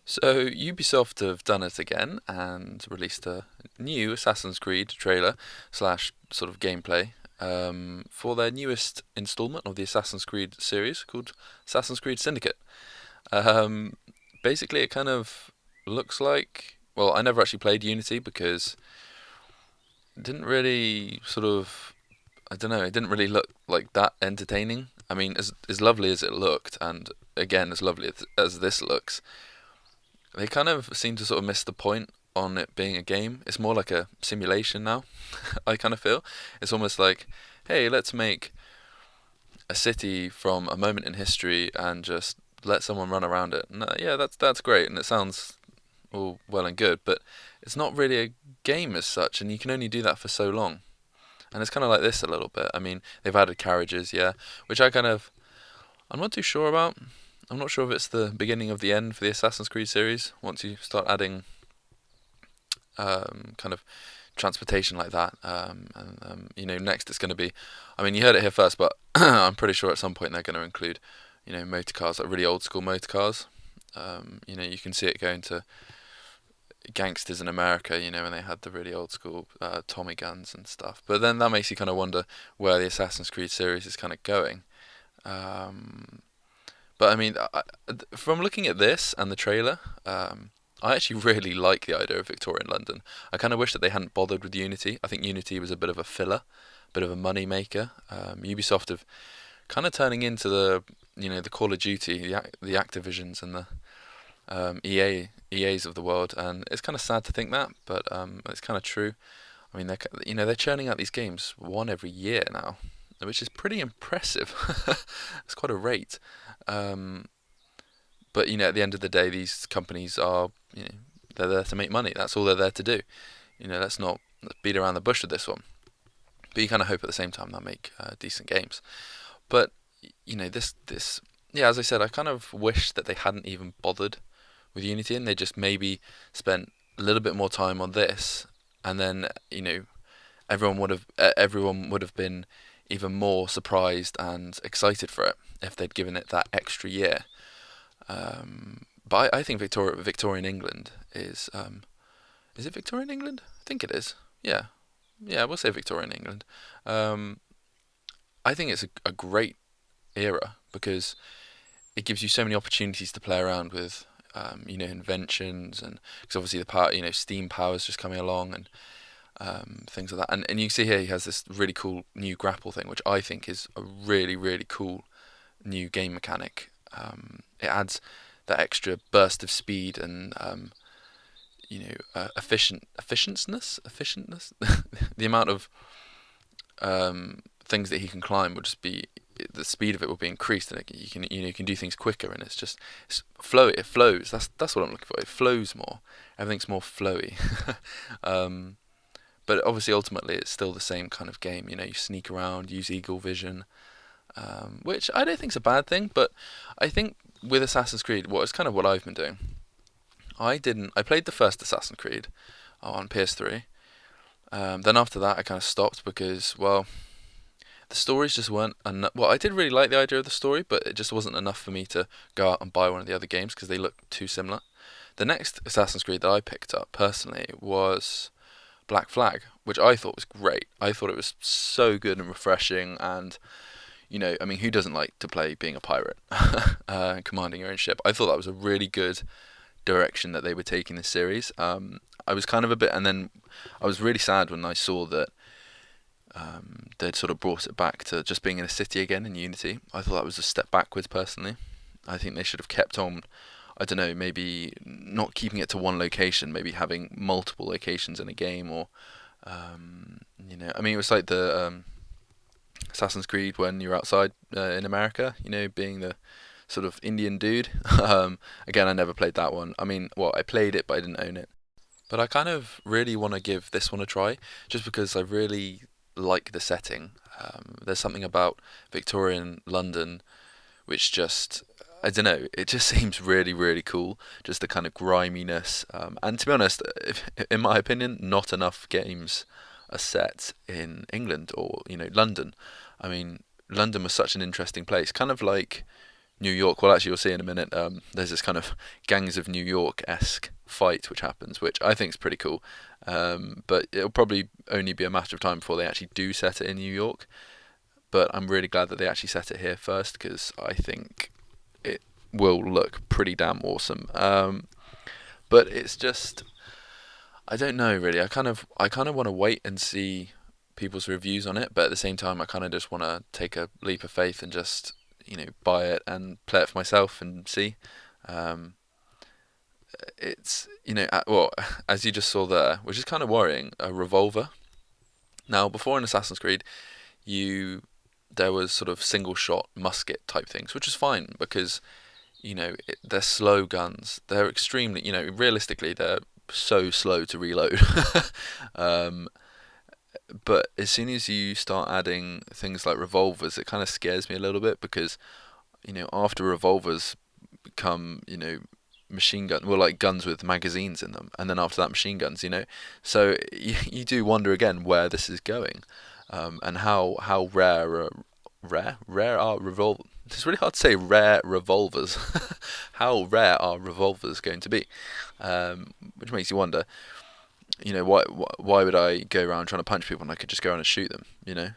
So Ubisoft have done it again and released a new Assassin's Creed trailer slash sort of gameplay for their newest installment of the Assassin's Creed series called Assassin's Creed Syndicate. Um, Basically, it kind of looks like. Well, I never actually played Unity because it didn't really sort of. I don't know. It didn't really look like that entertaining. I mean, as lovely as it looked, and again as lovely as this looks, they kind of seem to sort of miss the point on it being a game. It's more like a simulation now. I kind of feel it's almost like, hey, let's make a city from a moment in history and just let someone run around it. And, yeah, that's great, and it sounds all well and good, but it's not really a game as such, and you can only do that for so long. And it's kind of like this a little bit. I mean, they've added carriages, yeah, which I'm not too sure about. I'm not sure if it's the beginning of the end for the Assassin's Creed series once you start adding kind of transportation like that. Next it's going to be. I mean, you heard it here first, but I'm pretty sure at some point they're going to include, motor cars, like really old school motor cars. You can see it going to gangsters in America, when they had the really old school Tommy guns and stuff. But then that makes you kind of wonder where the Assassin's Creed series is kind of going. Um, but I mean, from looking at this and the trailer, I actually really like the idea of Victorian London. I kind of wish that they hadn't bothered with Unity. I think Unity was a bit of a filler, a bit of a money maker. Ubisoft have kind of turning into the Call of Duty, the Activisions and the EAs of the world, and it's kind of sad to think that, but it's kind of true. I mean, they're churning out these games one every year now, which is pretty impressive. It's quite a rate. Um, but at the end of the day, these companies are they're there to make money. That's all they're there to do. Let's beat around the bush with this one. But you kind of hope at the same time they'll make decent games. But this yeah, as I said, I kind of wish that they hadn't even bothered with Unity and they just maybe spent a little bit more time on this, and then everyone would have been even more surprised and excited for it if they'd given it that extra year. But I think Victorian England is it Victorian England? I think it is. Yeah, yeah, we'll say Victorian England. Um, I think it's a great era because it gives you so many opportunities to play around with, inventions, and because obviously the power, steam power is just coming along, and things like that. And you can see here he has this really cool new grapple thing, which I think is a really really cool new game mechanic. It adds that extra burst of speed and efficientness. The amount of things that he can climb will just be the speed of it will be increased, and you can do things quicker, and it's flow. It flows. That's what I'm looking for. It flows more. Everything's more flowy. um, but obviously, ultimately, it's still the same kind of game. You sneak around, use eagle vision, which I don't think is a bad thing. But I think with Assassin's Creed, what is kind of what I've been doing. I didn't. I played the first Assassin's Creed on PS3. Then after that, I kind of stopped because, well, the stories just weren't enough. Well, I did really like the idea of the story, but it just wasn't enough for me to go out and buy one of the other games because they look too similar. The next Assassin's Creed that I picked up personally was Black Flag, which I thought was great. I thought it was so good and refreshing, and I mean, who doesn't like to play being a pirate, commanding your own ship? I thought that was a really good direction that they were taking this series. I was kind of a bit, and then I was really sad when I saw that they'd sort of brought it back to just being in a city again in Unity. I thought that was a step backwards personally. I think they should have kept on. I don't know, maybe not keeping it to one location, maybe having multiple locations in a game, or I mean, it was like the Assassin's Creed when you're outside in America, being the sort of Indian dude. Again, I never played that one. I mean, well, I played it, but I didn't own it. But I kind of really want to give this one a try, just because I really like the setting. There's something about Victorian London which just, I don't know, it just seems really really cool. Just the kind of griminess, and to be honest, in my opinion, not enough games are set in England or London. I mean, London was such an interesting place, kind of like New York. Well, actually, you'll see in a minute. There's this kind of gangs of New York-esque fight which happens, which I think is pretty cool. But it'll probably only be a matter of time before they actually do set it in New York. But I'm really glad that they actually set it here first because I think it will look pretty damn awesome. But it's just I don't know really. I kind of want to wait and see people's reviews on it, but at the same time, I kind of just want to take a leap of faith and just buy it and play it for myself and see. Um, it's well, as you just saw there, which is kind of worrying, a revolver. Now, before in Assassin's Creed, you there was sort of single shot musket type things, which is fine because they're slow guns. They're extremely, realistically, they're so slow to reload. um, but as soon as you start adding things like revolvers, it kind of scares me a little bit because after revolvers become machine gun, well, like guns with magazines in them, and then after that machine guns, so you do wonder again where this is going, and how rare are revolver. It's really hard to say rare revolvers. How rare are revolvers going to be? Which makes you wonder, why would I go around trying to punch people when I could just go around and shoot them?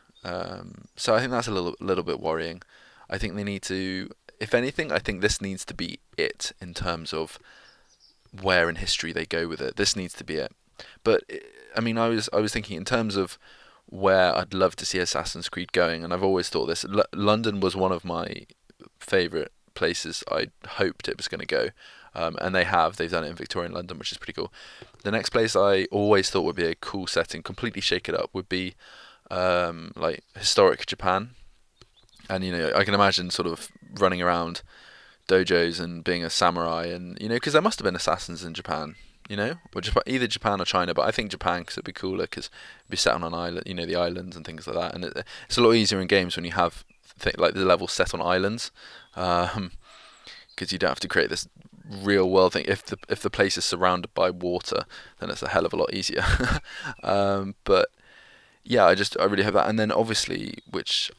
So I think that's a little bit worrying. I think they need to, if anything, I think this needs to be it in terms of where in history they go with it. This needs to be it. But I mean, I was thinking in terms of where I'd love to see Assassin's Creed going, and I've always thought this. London was one of my favourite places I hoped it was going to go, and they've done it in Victorian London, which is pretty cool. The next place I always thought would be a cool setting, completely shake it up, would be like historic Japan, and I can imagine sort of running around dojos and being a samurai, and because there must have been assassins in Japan, or either Japan or China, but I think Japan because it'd be cooler because it'd be set on an island, the islands and things like that, and it's a lot easier in games when you have like the levels set on islands, because you don't have to create this real world thing. If the place is surrounded by water, then it's a hell of a lot easier. But yeah, I really hope that, and then obviously, which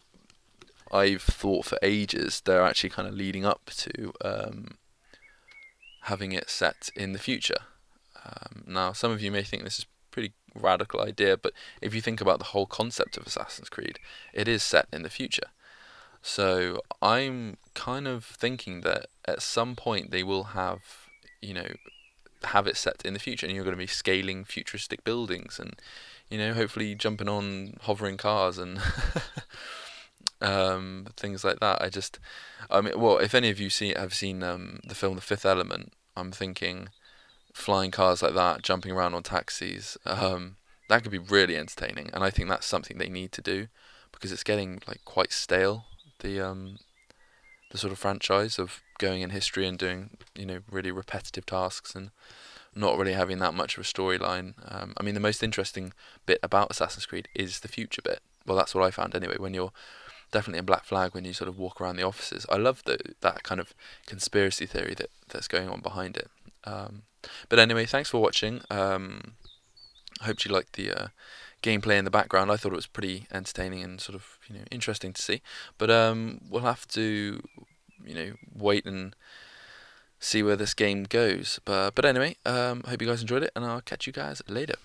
I've thought for ages, they're actually kind of leading up to having it set in the future. Now, some of you may think this is a pretty radical idea, but if you think about the whole concept of Assassin's Creed, it is set in the future. So I'm kind of thinking that at some point they will you know, have it set in the future, and you're going to be scaling futuristic buildings, and hopefully jumping on hovering cars and things like that. I mean, well, if any of you have seen the film The Fifth Element, I'm thinking flying cars like that, jumping around on taxis, that could be really entertaining, and I think that's something they need to do because it's getting like quite stale. The sort of franchise of going in history and doing really repetitive tasks and not really having that much of a storyline. I mean, the most interesting bit about Assassin's Creed is the future bit. Well, that's what I found anyway. When you're definitely in Black Flag, when you sort of walk around the offices, I love that kind of conspiracy theory that's going on behind it. But anyway, thanks for watching. I hope you liked the gameplay in the background. I thought it was pretty entertaining and sort of interesting to see. But we'll have to wait and see where this game goes. But anyway, hope you guys enjoyed it, and I'll catch you guys later.